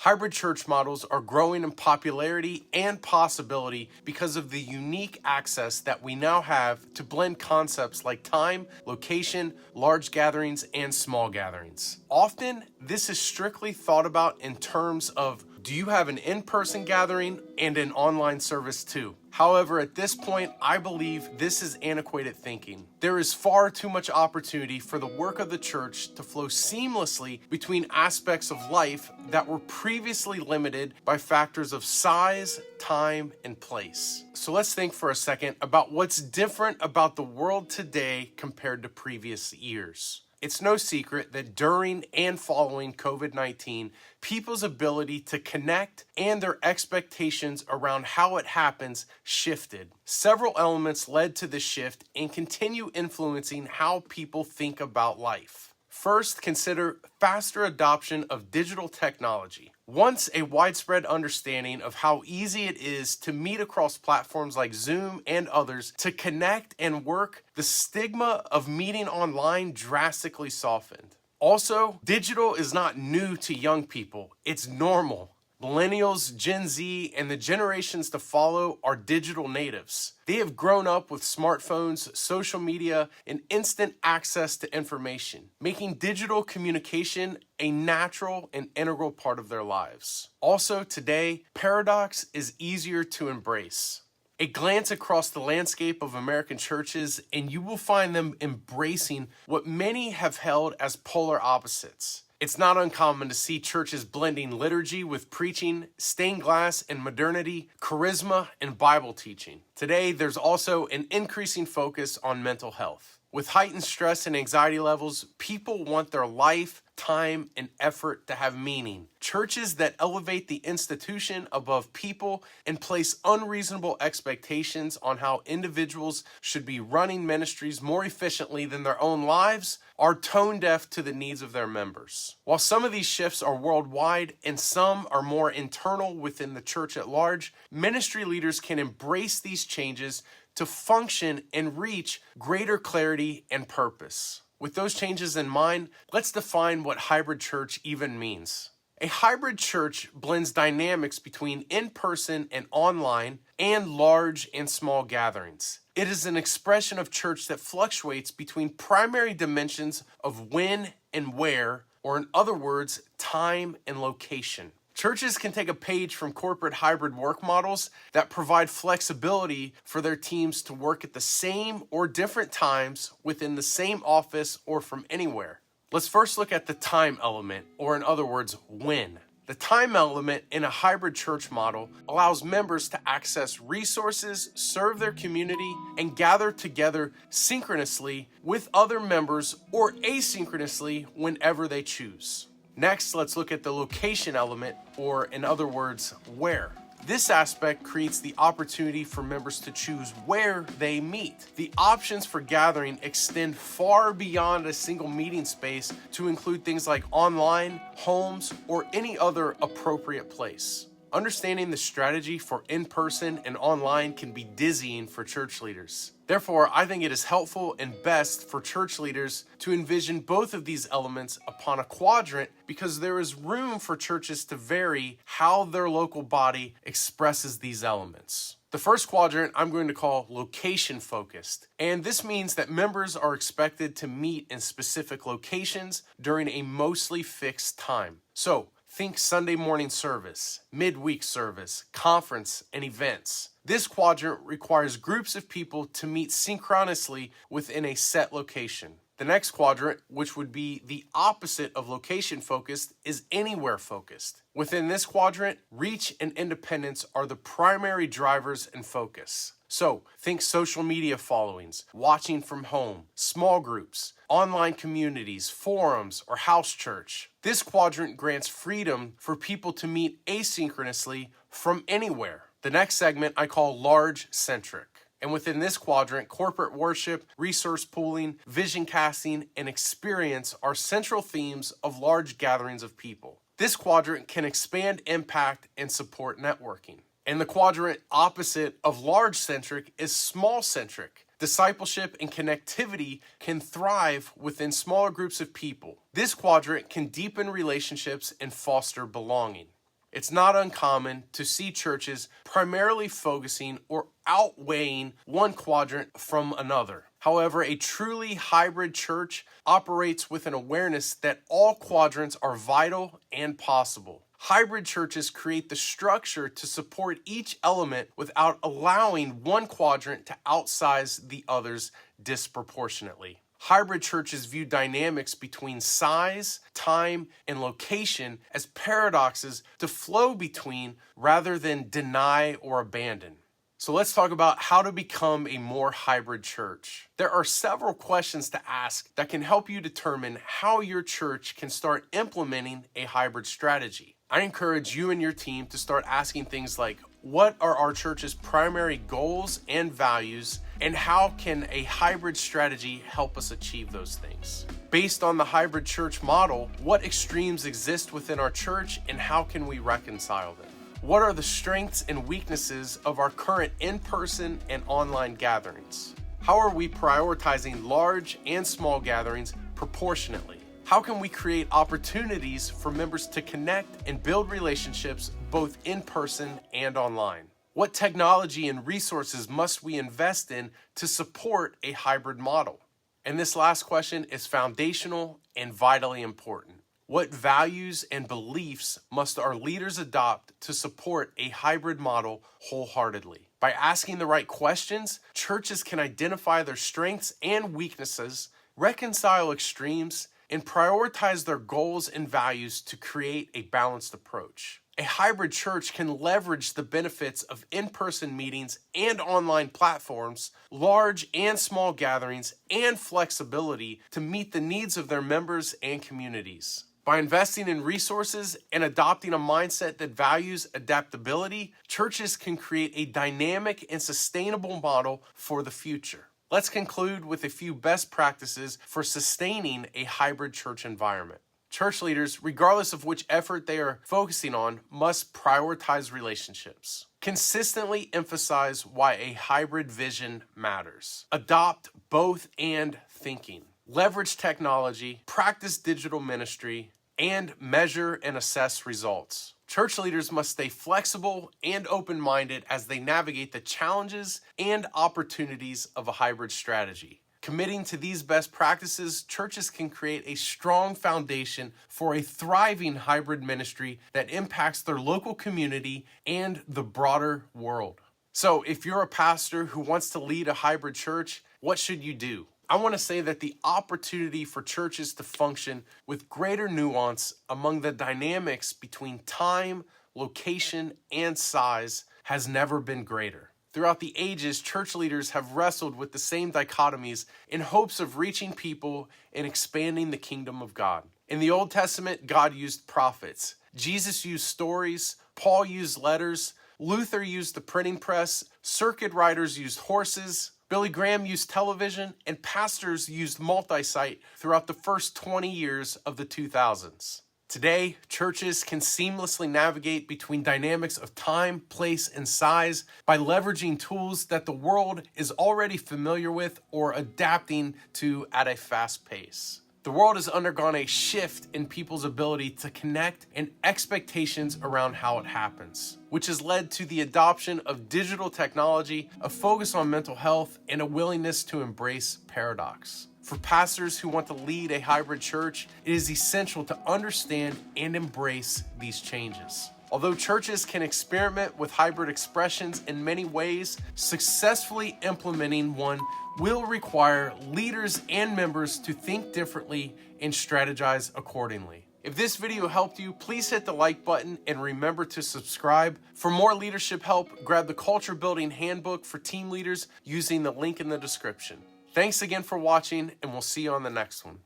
Hybrid church models are growing in popularity and possibility because of the unique access that we now have to blend concepts like time, location, large gatherings, and small gatherings. Often, this is strictly thought about in terms of, do you have an in-person gathering and an online service too? However, at this point, I believe this is antiquated thinking. There is far too much opportunity for the work of the church to flow seamlessly between aspects of life that were previously limited by factors of size, time, and place. So let's think for a second about what's different about the world today compared to previous years. It's no secret that during and following COVID-19, people's ability to connect and their expectations around how it happens shifted. Several elements led to this shift and continue influencing how people think about life. First, consider faster adoption of digital technology. Once a widespread understanding of how easy it is to meet across platforms like Zoom and others to connect and work, the stigma of meeting online drastically softened. Also, digital is not new to young people, it's normal. Millennials, Gen Z, and the generations to follow are digital natives. They have grown up with smartphones, social media, and instant access to information, making digital communication a natural and integral part of their lives. Also, today, paradox is easier to embrace. A glance across the landscape of American churches, and you will find them embracing what many have held as polar opposites. It's not uncommon to see churches blending liturgy with preaching, stained glass and modernity, charisma and Bible teaching. Today, there's also an increasing focus on mental health. With heightened stress and anxiety levels, people want their life, time, and effort to have meaning. Churches that elevate the institution above people and place unreasonable expectations on how individuals should be running ministries more efficiently than their own lives are tone deaf to the needs of their members. While some of these shifts are worldwide and some are more internal within the church at large, ministry leaders can embrace these changes to function and reach greater clarity and purpose. With those changes in mind, let's define what hybrid church even means. A hybrid church blends dynamics between in-person and online and large and small gatherings. It is an expression of church that fluctuates between primary dimensions of when and where, or in other words, time and location. Churches can take a page from corporate hybrid work models that provide flexibility for their teams to work at the same or different times within the same office or from anywhere. Let's first look at the time element, or in other words, when. The time element in a hybrid church model allows members to access resources, serve their community, and gather together synchronously with other members or asynchronously whenever they choose. Next, let's look at the location element, or in other words, where. This aspect creates the opportunity for members to choose where they meet. The options for gathering extend far beyond a single meeting space to include things like online, homes, or any other appropriate place. Understanding the strategy for in-person and online can be dizzying for church leaders. Therefore, I think it is helpful and best for church leaders to envision both of these elements upon a quadrant, because there is room for churches to vary how their local body expresses these elements. The first quadrant I'm going to call location focused, and this means that members are expected to meet in specific locations during a mostly fixed time. So, think Sunday morning service, midweek service, conference, and events. This quadrant requires groups of people to meet synchronously within a set location. The next quadrant, which would be the opposite of location focused, is anywhere focused. Within this quadrant, reach and independence are the primary drivers and focus. So, think social media followings, watching from home, small groups, online communities, forums, or house church. This quadrant grants freedom for people to meet asynchronously from anywhere. The next segment I call large-centric. And within this quadrant, corporate worship, resource pooling, vision casting, and experience are central themes of large gatherings of people. This quadrant can expand impact and support networking. And the quadrant opposite of large-centric is small-centric. Discipleship and connectivity can thrive within smaller groups of people. This quadrant can deepen relationships and foster belonging. It's not uncommon to see churches primarily focusing or outweighing one quadrant from another. However, a truly hybrid church operates with an awareness that all quadrants are vital and possible. Hybrid churches create the structure to support each element without allowing one quadrant to outsize the others disproportionately. Hybrid churches view dynamics between size, time, and location as paradoxes to flow between rather than deny or abandon. So let's talk about how to become a more hybrid church. There are several questions to ask that can help you determine how your church can start implementing a hybrid strategy. I encourage you and your team to start asking things like, what are our church's primary goals and values, and how can a hybrid strategy help us achieve those things? Based on the hybrid church model, what extremes exist within our church and how can we reconcile them? What are the strengths and weaknesses of our current in-person and online gatherings? How are we prioritizing large and small gatherings proportionately? How can we create opportunities for members to connect and build relationships both in person and online? What technology and resources must we invest in to support a hybrid model? And this last question is foundational and vitally important. What values and beliefs must our leaders adopt to support a hybrid model wholeheartedly? By asking the right questions, churches can identify their strengths and weaknesses, reconcile extremes, and prioritize their goals and values to create a balanced approach. A hybrid church can leverage the benefits of in-person meetings and online platforms, large and small gatherings, and flexibility to meet the needs of their members and communities. By investing in resources and adopting a mindset that values adaptability, churches can create a dynamic and sustainable model for the future. Let's conclude with a few best practices for sustaining a hybrid church environment. Church leaders, regardless of which effort they are focusing on, must prioritize relationships. Consistently emphasize why a hybrid vision matters. Adopt both and thinking. Leverage technology, practice digital ministry, and measure and assess results. Church leaders must stay flexible and open-minded as they navigate the challenges and opportunities of a hybrid strategy. Committing to these best practices, churches can create a strong foundation for a thriving hybrid ministry that impacts their local community and the broader world. So if you're a pastor who wants to lead a hybrid church, what should you do? I want to say that the opportunity for churches to function with greater nuance among the dynamics between time, location, and size has never been greater. Throughout the ages, church leaders have wrestled with the same dichotomies in hopes of reaching people and expanding the kingdom of God. In the Old Testament, God used prophets. Jesus used stories. Paul used letters. Luther used the printing press. Circuit riders used horses. Billy Graham used television, and pastors used multi-site throughout the first 20 years of the 2000s. Today, churches can seamlessly navigate between dynamics of time, place, and size by leveraging tools that the world is already familiar with or adapting to at a fast pace. The world has undergone a shift in people's ability to connect and expectations around how it happens, which has led to the adoption of digital technology, a focus on mental health, and a willingness to embrace paradox. For pastors who want to lead a hybrid church, it is essential to understand and embrace these changes. Although churches can experiment with hybrid expressions in many ways, successfully implementing one will require leaders and members to think differently and strategize accordingly. If this video helped you, please hit the like button and remember to subscribe. For more leadership help, grab the Culture Building Handbook for team leaders using the link in the description. Thanks again for watching, and we'll see you on the next one.